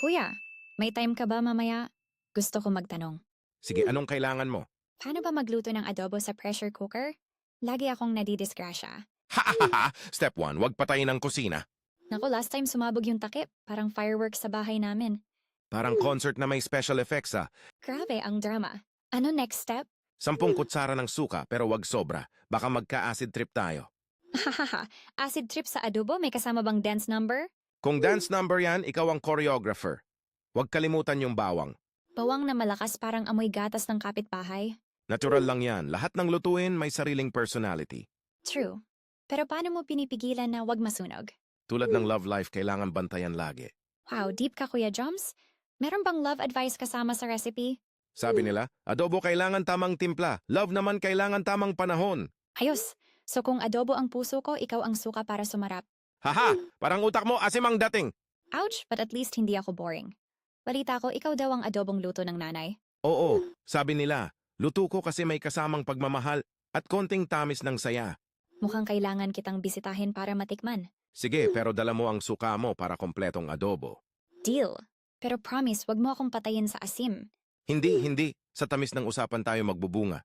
Kuya, may time ka ba mamaya? Gusto ko magtanong. Sige, anong kailangan mo? Paano ba magluto ng adobo sa pressure cooker? Lagi akong nadidisgrasya. Ha ha ha! Step 1, huwag patayin ang kusina. Naku, last time sumabog yung takip. Parang fireworks sa bahay namin. Parang concert na may special effects ah. Grabe ang drama. Ano next step? 10 kutsara ng suka pero wag sobra. Baka magka-acid trip tayo. Hahaha, acid trip sa adobo may kasama bang dance number? Kung dance number yan, ikaw ang choreographer. Huwag kalimutan yung bawang. Bawang na malakas parang amoy gatas ng kapitbahay. Natural lang yan. Lahat ng lutuin may sariling personality. True. Pero paano mo pinipigilan na wag masunog? Tulad ng love life, kailangan bantayan lagi. Wow, deep ka Kuya Joms. Meron bang love advice kasama sa recipe? Sabi nila, adobo kailangan tamang timpla. Love naman kailangan tamang panahon. Ayos. So kung adobo ang puso ko, ikaw ang suka para sumarap. Haha! Parang utak mo asim ang dating. Ouch, but at least hindi ako boring. Balita ko, ikaw daw ang adobong luto ng nanay. Oo, sabi nila, luto ko kasi may kasamang pagmamahal at konting tamis ng saya. Mukhang kailangan kitang bisitahin para matikman. Sige, pero dala mo ang suka mo para kompletong adobo. Deal. Pero promise, wag mo akong patayin sa asim. Hindi. Sa tamis ng usapan tayo magbubunga.